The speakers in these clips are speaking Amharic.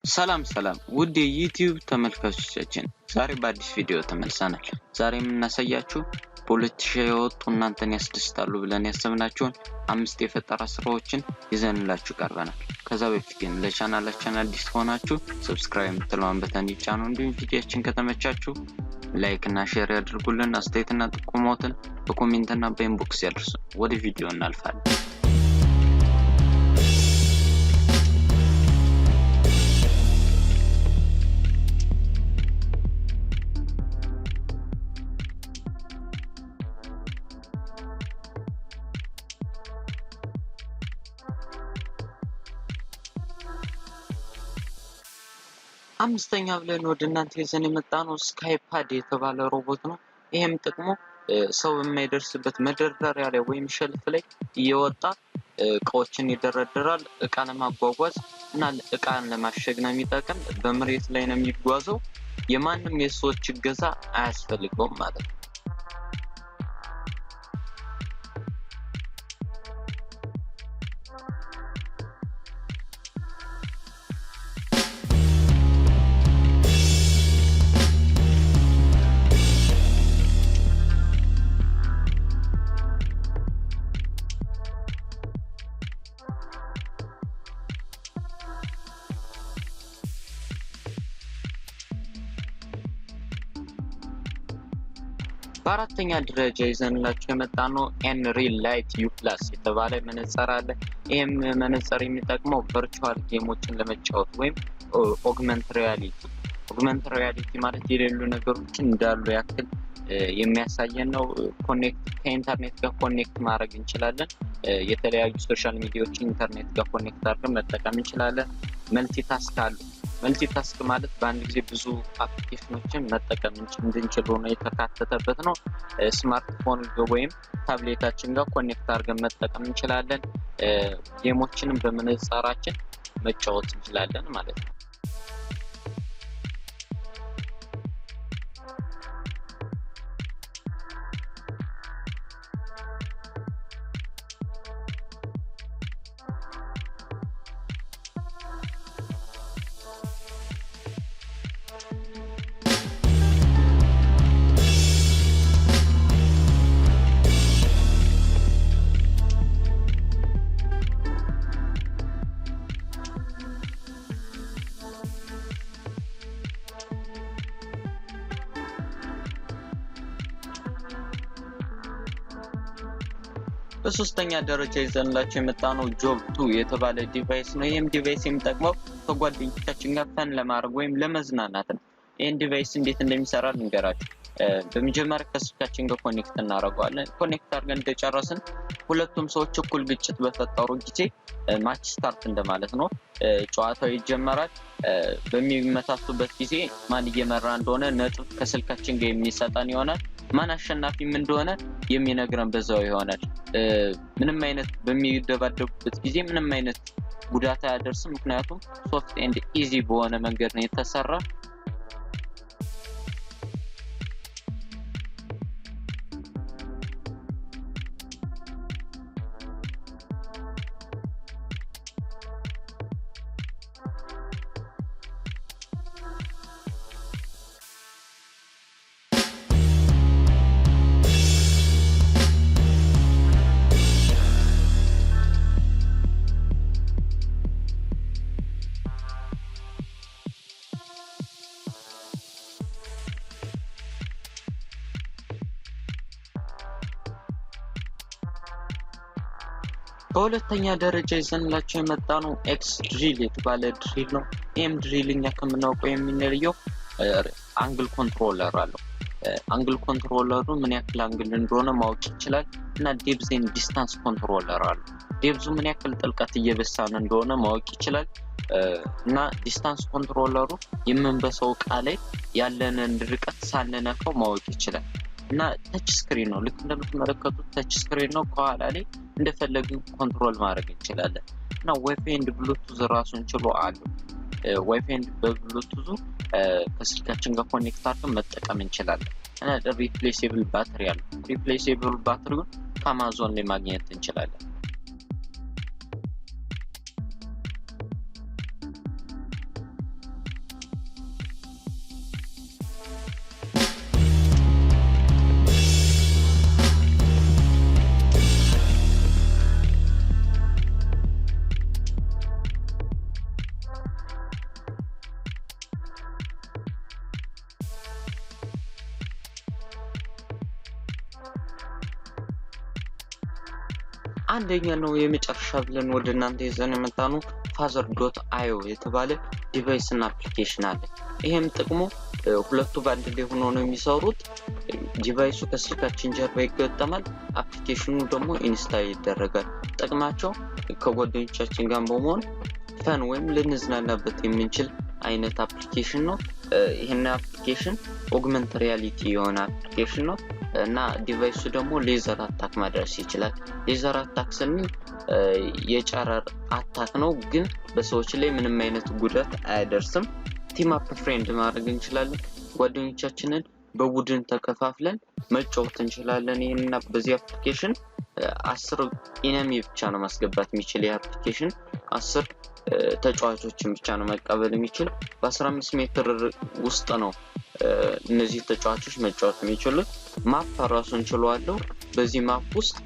ሰላም ውድ የዩቲዩብ ተመልካቾቻችን ዛሬ በአዲስ ቪዲዮ ተመልሰናል። ዛሬ የምናሳያችሁ በ2000 የወጡ እናንተን ያስደስታሉ ብለን ያሰብናቸውን 5 የፈጠራ ስራዎችን ይዘንላችሁ ቀርበናል። ከዛ በፊት ግን ለቻናላችን አዲስ ሆናችሁ ሰብስክራይብ የምትለውን በተን ይጫኑ። እንዲሁም ቪዲዮአችን ከተመቻችሁ ላይክ እና ሼር ያድርጉልን። አስተያየትና ጥቆማዎትን በኮሜንት እና በኢንቦክስ ያድርሱ። ወደ ቪዲዮ እናልፋለን። አምስተኛ ብለን ወደ እናንተ ይዘን የመጣነው ስካይፓድ የተባለ ሮቦት ነው። ይሄም ጥቅሙ ሰው የማይደርስበት መደርደሪያ ላይ ወይም ሸልፍ ላይ እየወጣ እቃዎችን ይደረደራል። እቃ ለማጓጓዝ እና እቃን ለማሸግ ነው የሚጠቅም። በመሬት ላይ ነው የሚጓዘው። የማንም የሰዎች እገዛ አያስፈልገውም ማለት ነው። በአራተኛ ደረጃ ይዘንላችሁ የመጣነው Nreal lightU plus የተባለ መነጽር አለ። ይሄም መነጽር የሚጠቅመው ቨርቹዋል ጌሞችን ለመጫወት ወይም ኦግመንት ሪያሊቲ ማለት የሌሉ ነገሮችን እንዳሉ ያክል የሚያሳየን ነው። ከኢንተርኔት ጋር ኮኔክት ማድረግ እንችላለን። የተለያዩ ሶሻል ሚዲያዎችን ኢንተርኔት ጋር ኮኔክት አድርገን መጠቀም እንችላለን። መልቲታስክ ማለት በአንድ ጊዜ ብዙ አፕሊኬሽኖችን መጠቀም እንድንችል ሆኖ የተካተተበት ነው። ስማርትፎን ወይም ታብሌታችን ጋር ኮኔክት አድርገን መጠቀም እንችላለን። ጌሞችንም በመነጽራችን መጫወት እንችላለን ማለት ነው። በሶስተኛ ደረጃ ይዘንላችሁ የመጣነው ጆብ 2 የተባለ ዲቫይስ ነው። ይሄም ዲቫይስ የሚጠቅመው ከጓደኞቻችን ጋር ፈን ለማድረግ ወይም ለመዝናናት ነው። ይሄን ዲቫይስ እንዴት እንደሚሰራ ልንገራችሁ። በመጀመሪያ ከስልካችን ጋር ኮኔክት እናደርገዋለን። ኮኔክት አድርገን እንደጨረስን ሁለቱም ሰዎች እኩል ግጭት በፈጠሩ ጊዜ ማች ስታርት እንደማለት ነው። ጨዋታው ይጀመራል። በሚመታቱበት ጊዜ ማን እየመራ እንደሆነ ነጥብ ከስልካችን ጋር የሚሰጠን ይሆናል። ማን አሸናፊም እንደሆነ የሚነግረን በዛው ይሆናል። ምንም አይነት በሚደባደቡበት ጊዜ ምንም አይነት ጉዳት አያደርስም፣ ምክንያቱም ሶፍት ኤንድ ኢዚ በሆነ መንገድ ነው የተሰራ። በሁለተኛ ደረጃ ይዘንላችሁ የመጣነው XDrill የተባለ ድሪል ነው። ይሄም ድሪልኛ ከምናውቀው የሚለየው አንግል ኮንትሮለር አለው። አንግል ኮንትሮለሩ ምን ያክል አንግል እንደሆነ ማወቅ ይችላል እና ዴፕዝ ኤንድ ዲስታንስ ኮንትሮለር አለው። ዴፕዙ ምን ያክል ጥልቀት እየበሳን እንደሆነ ማወቅ ይችላል እና ዲስታንስ ኮንትሮለሩ የምንበሳው እቃ ላይ ያለንን ርቀት ሳንነካው ማወቅ ይችላል እና ታች ስክሪን ነው። ልክ እንደምትመለከቱት ታች ስክሪን ነው። ከኋላ ላይ እንደፈለግን ኮንትሮል ማድረግ እንችላለን እና ዋይፋይ ኤንድ ብሉቱዝ ራሱን ችሎ አለው። ዋይፋይ ኤንድ በብሉቱዝ ከስልካችን ጋር ኮኔክት አድርገን መጠቀም እንችላለን እና ሪፕሌሴብል ባትሪ አለው። ሪፕሌሴብል ባትሪውን ከአማዞን ላይ ማግኘት እንችላለን። አንደኛ ነው የመጨረሻ ብለን ወደ እናንተ ይዘን የመጣነው father.io የተባለ ዲቫይስ እና አፕሊኬሽን አለ። ይሄም ጥቅሙ ሁለቱ ባንድ ላይ ሆኖ ነው የሚሰሩት። ዲቫይሱ ከስልካችን ጀርባ ይገጠማል፣ አፕሊኬሽኑ ደግሞ ኢንስታል ይደረጋል። ጥቅማቸው ከጓደኞቻችን ጋር በመሆን ፈን ወይም ልንዝናናበት የምንችል አይነት አፕሊኬሽን ነው። ይሄን አፕሊኬሽን ኦግመንት ሪያሊቲ የሆነ አፕሊኬሽን ነው እና ዲቫይሱ ደግሞ ሌዘር አታክ ማድረስ ይችላል። ሌዘር አታክ ስንል የጨረር አታክ ነው፣ ግን በሰዎች ላይ ምንም አይነት ጉዳት አያደርስም። ቲም አፕ ፍሬንድ ማድረግ እንችላለን። ጓደኞቻችንን በቡድን ተከፋፍለን መጫወት እንችላለን። ይሄንና በዚህ አፕሊኬሽን 10 ኢነሚ ብቻ ነው ማስገባት የሚችል የአፕሊኬሽን 10 ተጫዋቾችን ብቻ ነው መቀበል የሚችል። በ15 ሜትር ውስጥ ነው እነዚህ ተጫዋቾች መጫወት የሚችሉት። ማፕ ራሱን ችሏለው። በዚህ ማፕ ውስጥ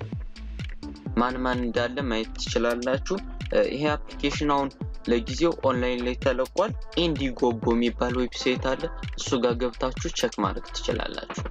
ማን እንዳለ ማየት ትችላላችሁ። ይሄ አፕሊኬሽን አሁን ለጊዜው ኦንላይን ላይ ተለቋል። ኢንዲጎጎ የሚባል ዌብሳይት አለ፣ እሱ ጋር ገብታችሁ ቼክ ማድረግ ትችላላችሁ።